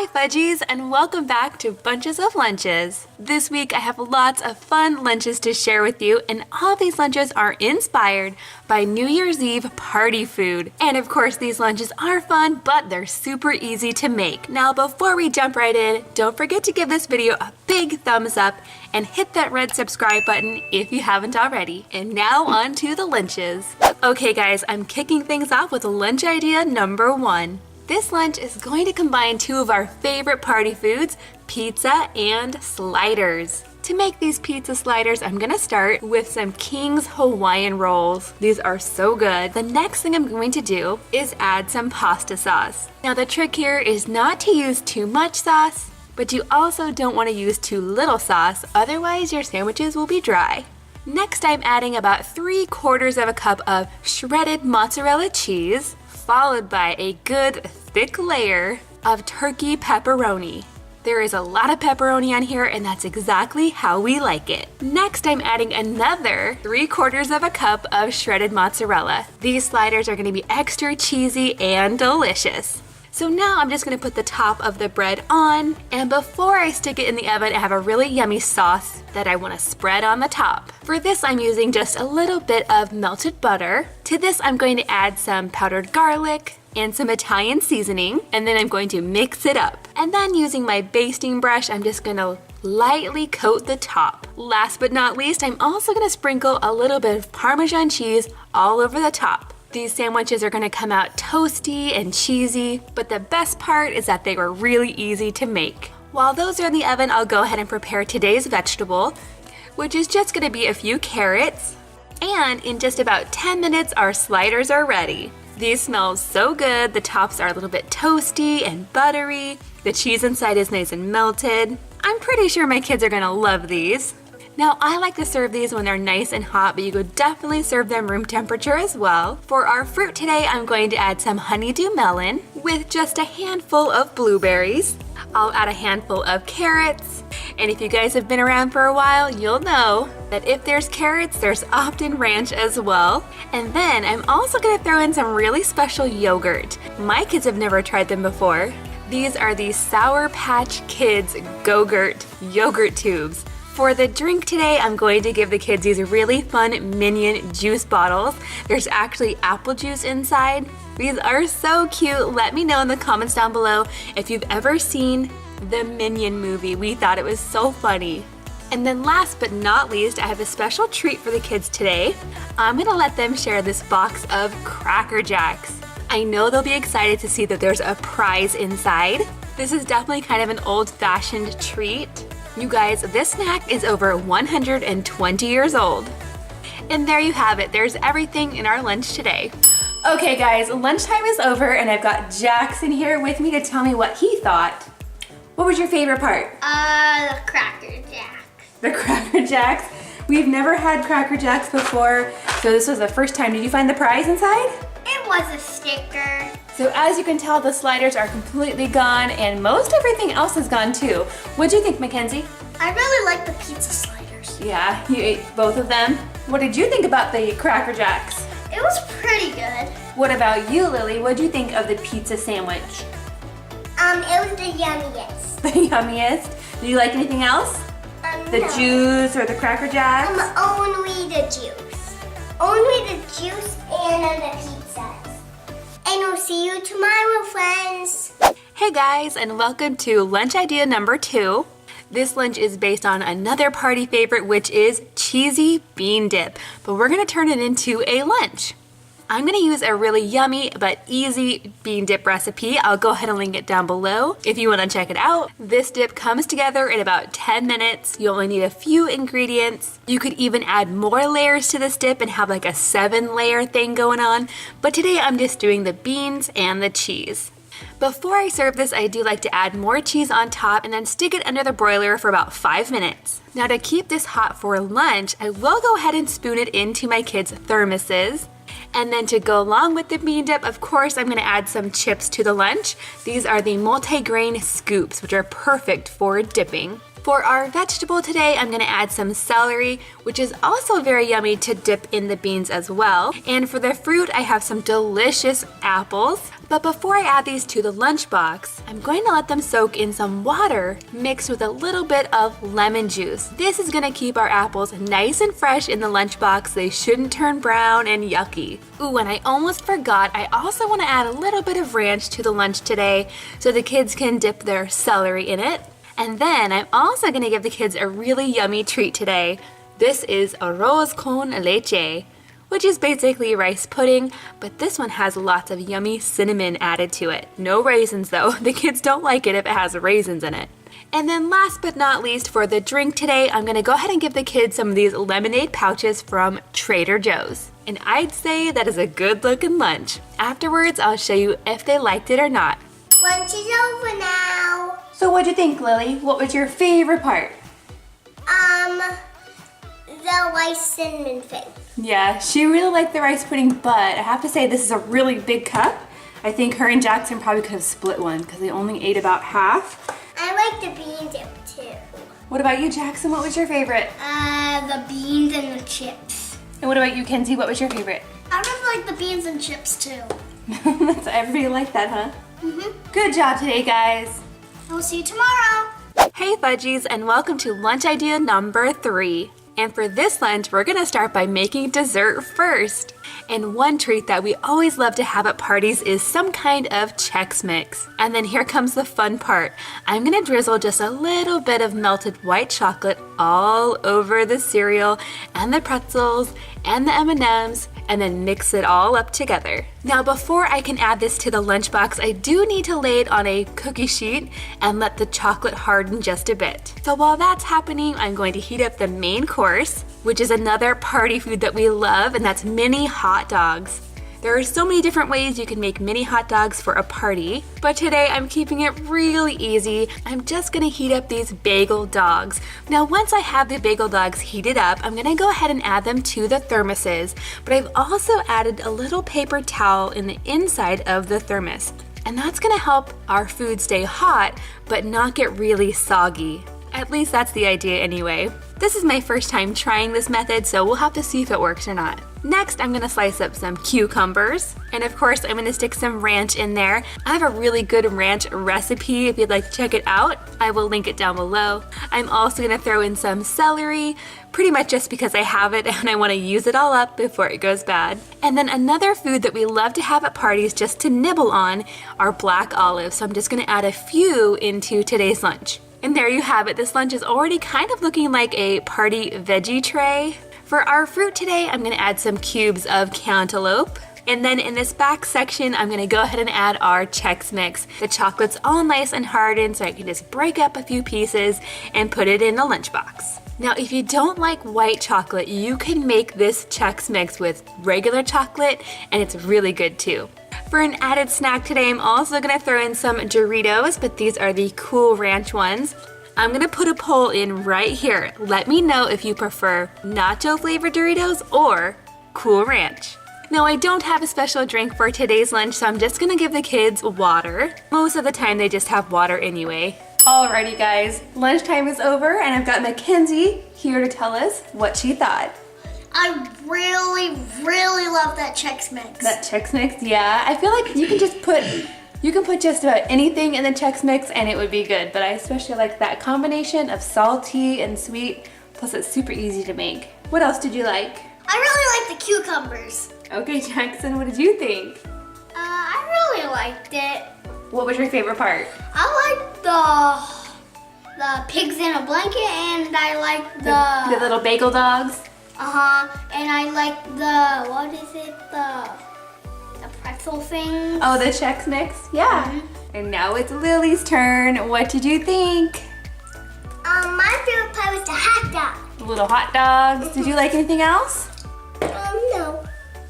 Hi Fudgies, and welcome back to Bunches of Lunches. This week I have lots of fun lunches to share with you, and all of these lunches are inspired by New Year's Eve party food. And of course these lunches are fun, but they're super easy to make. Now before we jump right in, don't forget to give this video a big thumbs up and hit that red subscribe button if you haven't already. And now on to the lunches. Okay guys, I'm kicking things off with lunch idea number 1. This lunch is going to combine two of our favorite party foods, pizza and sliders. To make these pizza sliders, I'm gonna start with some King's Hawaiian rolls. These are so good. The next thing I'm going to do is add some pasta sauce. Now the trick here is not to use too much sauce, but you also don't want to use too little sauce, otherwise your sandwiches will be dry. Next, I'm adding about 3/4 of a cup of shredded mozzarella cheese, followed by a good thick layer of turkey pepperoni. There is a lot of pepperoni on here, and that's exactly how we like it. Next, I'm adding another 3/4 of a cup of shredded mozzarella. These sliders are gonna be extra cheesy and delicious. So now I'm just gonna put the top of the bread on, and before I stick it in the oven, I have a really yummy sauce that I wanna spread on the top. For this, I'm using just a little bit of melted butter. To this, I'm going to add some powdered garlic and some Italian seasoning, and then I'm going to mix it up. And then using my basting brush, I'm just gonna lightly coat the top. Last but not least, I'm also gonna sprinkle a little bit of Parmesan cheese all over the top. These sandwiches are gonna come out toasty and cheesy, but the best part is that they were really easy to make. While those are in the oven, I'll go ahead and prepare today's vegetable, which is just gonna be a few carrots. And in just about 10 minutes, our sliders are ready. These smell so good. The tops are a little bit toasty and buttery. The cheese inside is nice and melted. I'm pretty sure my kids are gonna love these. Now, I like to serve these when they're nice and hot, but you could definitely serve them room temperature as well. For our fruit today, I'm going to add some honeydew melon with just a handful of blueberries. I'll add a handful of carrots. And if you guys have been around for a while, you'll know that if there's carrots, there's often ranch as well. And then I'm also gonna throw in some really special yogurt. My kids have never tried them before. These are the Sour Patch Kids Go-Gurt yogurt tubes. For the drink today, I'm going to give the kids these really fun Minion juice bottles. There's actually apple juice inside. These are so cute. Let me know in the comments down below if you've ever seen the Minion movie. We thought it was so funny. And then last but not least, I have a special treat for the kids today. I'm gonna let them share this box of Cracker Jacks. I know they'll be excited to see that there's a prize inside. This is definitely kind of an old-fashioned treat. You guys, this snack is over 120 years old. And there you have it. There's everything in our lunch today. Okay guys, lunchtime is over and I've got Jackson here with me to tell me what he thought. What was your favorite part? The Cracker Jacks. The Cracker Jacks? We've never had Cracker Jacks before, so this was the first time. Did you find the prize inside? It was a sticker. So as you can tell, the sliders are completely gone and most everything else is gone too. What'd you think, Mackenzie? I really like the pizza sliders. Yeah, you ate both of them. What did you think about the Cracker Jacks? It was pretty good. What about you, Lily? What'd you think of the pizza sandwich? It was the yummiest. The yummiest? Did you like anything else? The No. juice or the Cracker Jacks? Only the juice. Only the juice and the pizzas. And we'll see you tomorrow, friends. Hey guys, and welcome to lunch idea number 2. This lunch is based on another party favorite, which is cheesy bean dip, but we're gonna turn it into a lunch. I'm gonna use a really yummy but easy bean dip recipe. I'll go ahead and link it down below if you wanna check it out. This dip comes together in about 10 minutes. You only need a few ingredients. You could even add more layers to this dip and have like a 7-layer thing going on, but today I'm just doing the beans and the cheese. Before I serve this, I do like to add more cheese on top and then stick it under the broiler for about 5 minutes. Now to keep this hot for lunch, I will go ahead and spoon it into my kids' thermoses. And then to go along with the bean dip, of course, I'm gonna add some chips to the lunch. These are the multi-grain scoops, which are perfect for dipping. For our vegetable today, I'm gonna add some celery, which is also very yummy to dip in the beans as well. And for the fruit, I have some delicious apples. But before I add these to the lunchbox, I'm going to let them soak in some water mixed with a little bit of lemon juice. This is gonna keep our apples nice and fresh in the lunchbox. They shouldn't turn brown and yucky. Ooh, and I almost forgot, I also wanna add a little bit of ranch to the lunch today so the kids can dip their celery in it. And then I'm also gonna give the kids a really yummy treat today. This is arroz con leche, which is basically rice pudding, but this one has lots of yummy cinnamon added to it. No raisins though, the kids don't like it if it has raisins in it. And then last but not least for the drink today, I'm gonna go ahead and give the kids some of these lemonade pouches from Trader Joe's. And I'd say that is a good looking lunch. Afterwards, I'll show you if they liked it or not. Lunch is over now. So what'd you think, Lily? What was your favorite part? The rice cinnamon thing. Yeah, she really liked the rice pudding, but I have to say this is a really big cup. I think her and Jackson probably could have split one because they only ate about half. I like the bean dip too. What about you, Jackson? What was your favorite? The beans and the chips. And what about you, Kenzie? What was your favorite? I really like the beans and chips too. Everybody liked that, huh? Mm-hmm. Good job today, guys. I'll see you tomorrow. Hey, Fudgies, and welcome to lunch idea number 3. And for this lunch, we're gonna start by making dessert first. And one treat that we always love to have at parties is some kind of Chex Mix. And then here comes the fun part. I'm gonna drizzle just a little bit of melted white chocolate all over the cereal and the pretzels and the M&Ms, and then mix it all up together. Now before I can add this to the lunchbox, I do need to lay it on a cookie sheet and let the chocolate harden just a bit. So while that's happening, I'm going to heat up the main course, which is another party food that we love, and that's mini hot dogs. There are so many different ways you can make mini hot dogs for a party, but today I'm keeping it really easy. I'm just gonna heat up these bagel dogs. Now once I have the bagel dogs heated up, I'm gonna go ahead and add them to the thermoses, but I've also added a little paper towel in the inside of the thermos. And that's gonna help our food stay hot, but not get really soggy. At least that's the idea anyway. This is my first time trying this method, so we'll have to see if it works or not. Next, I'm gonna slice up some cucumbers. And of course, I'm gonna stick some ranch in there. I have a really good ranch recipe if you'd like to check it out. I will link it down below. I'm also gonna throw in some celery, pretty much just because I have it and I wanna use it all up before it goes bad. And then another food that we love to have at parties just to nibble on are black olives. So I'm just gonna add a few into today's lunch. And there you have it. This lunch is already kind of looking like a party veggie tray. For our fruit today, I'm gonna add some cubes of cantaloupe. And then in this back section, I'm gonna go ahead and add our Chex Mix. The chocolate's all nice and hardened, so I can just break up a few pieces and put it in the lunchbox. Now, if you don't like white chocolate, you can make this Chex Mix with regular chocolate, and it's really good too. For an added snack today, I'm also gonna throw in some Doritos, but these are the Cool Ranch ones. I'm gonna put a poll in right here. Let me know if you prefer nacho flavored Doritos or Cool Ranch. Now, I don't have a special drink for today's lunch, so I'm just gonna give the kids water. Most of the time, they just have water anyway. Alrighty guys, lunchtime is over and I've got Mackenzie here to tell us what she thought. I really, really love that Chex Mix. That Chex Mix, yeah. I feel like you can put just about anything in the Chex Mix and it would be good, but I especially like that combination of salty and sweet, plus it's super easy to make. What else did you like? I really like the cucumbers. Okay, Jackson, what did you think? I really liked it. What was your favorite part? I like the pigs in a blanket, and I like The little bagel dogs? and I like the, what is it, the pretzel thing. Oh, the Chex Mix? Yeah. Mm-hmm. And now it's Lily's turn. What did you think? My favorite part was the hot dog. The little hot dogs. Did you like anything else? No.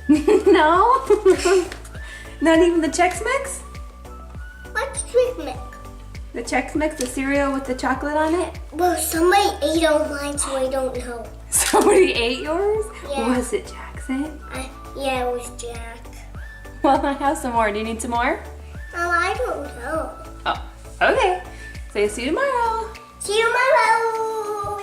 No? Not even the Chex Mix? What's Chex Mix? The Chex Mix, the cereal with the chocolate on it? Well, somebody ate on mine, so I don't know. Somebody ate yours? Yeah. Was it Jackson? Yeah, it was Jack. Well, I have some more. Do you need some more? I don't know. Oh, okay. So see you tomorrow. See you tomorrow.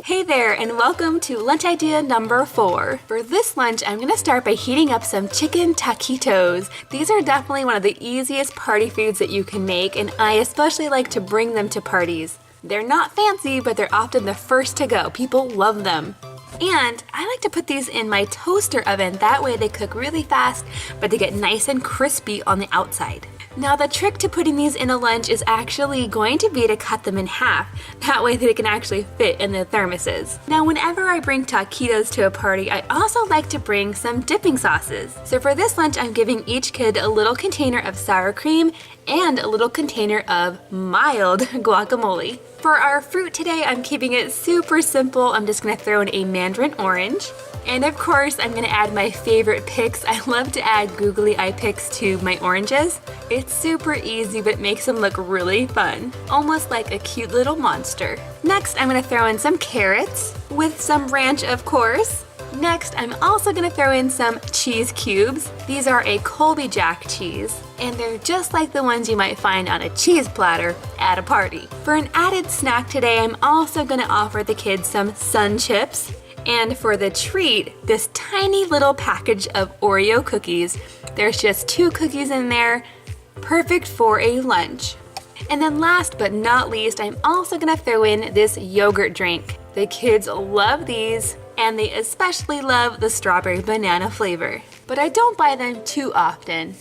Hey there, and welcome to lunch idea number 4. For this lunch, I'm gonna start by heating up some chicken taquitos. These are definitely one of the easiest party foods that you can make, and I especially like to bring them to parties. They're not fancy, but they're often the first to go. People love them. And I like to put these in my toaster oven. That way they cook really fast, but they get nice and crispy on the outside. Now the trick to putting these in a lunch is actually going to be to cut them in half. That way they can actually fit in the thermoses. Now whenever I bring taquitos to a party, I also like to bring some dipping sauces. So for this lunch, I'm giving each kid a little container of sour cream and a little container of mild guacamole. For our fruit today, I'm keeping it super simple. I'm just gonna throw in a mandarin orange. And of course, I'm gonna add my favorite picks. I love to add googly eye picks to my oranges. It's super easy, but it makes them look really fun. Almost like a cute little monster. Next, I'm gonna throw in some carrots with some ranch, of course. Next, I'm also gonna throw in some cheese cubes. These are a Colby Jack cheese, and they're just like the ones you might find on a cheese platter at a party. For an added snack today, I'm also gonna offer the kids some Sun Chips. And for the treat, this tiny little package of Oreo cookies. There's just 2 cookies in there, perfect for a lunch. And then last but not least, I'm also gonna throw in this yogurt drink. The kids love these, and they especially love the strawberry banana flavor. But I don't buy them too often.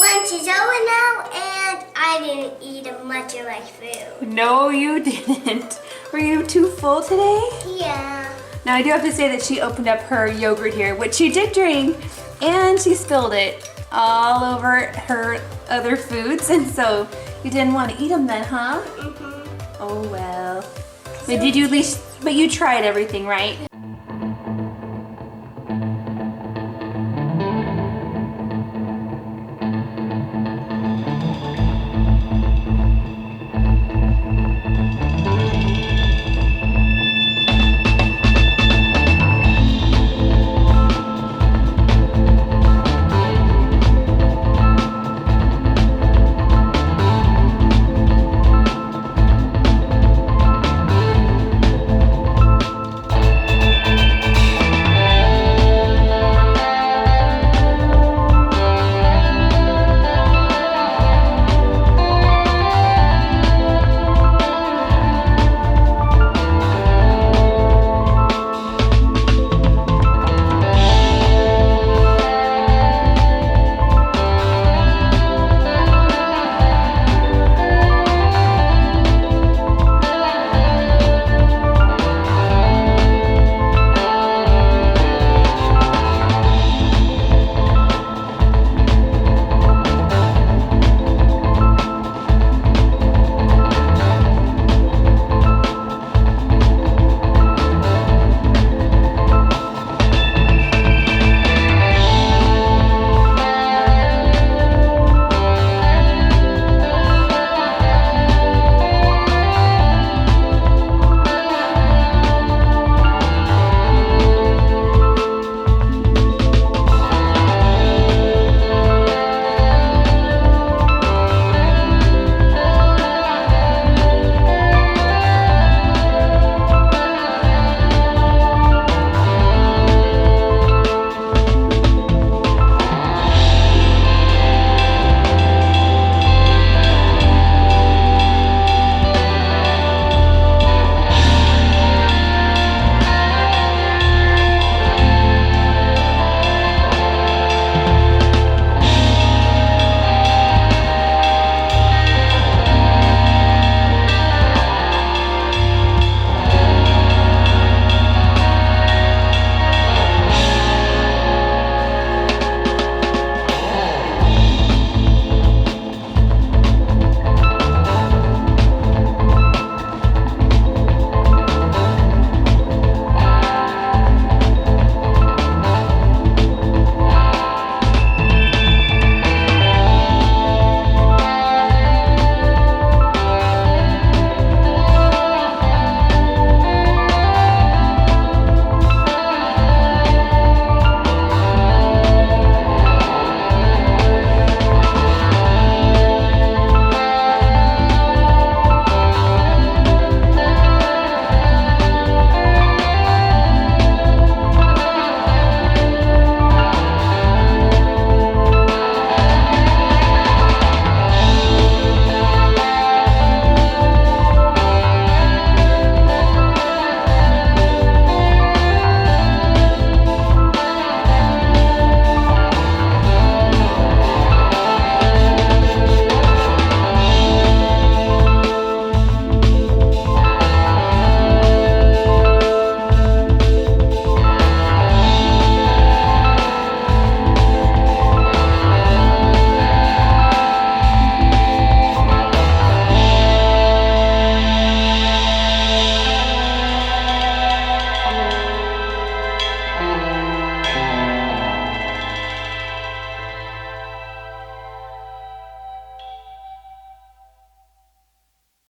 Lunch is over now, and I didn't eat much of my food. No, you didn't. Were you too full today? Yeah. Now I do have to say that she opened up her yogurt here, which she did drink, and she spilled it all over her other foods, and so you didn't want to eat them then, huh? Mm-hmm. Oh well. But did you at least, but you tried everything, right?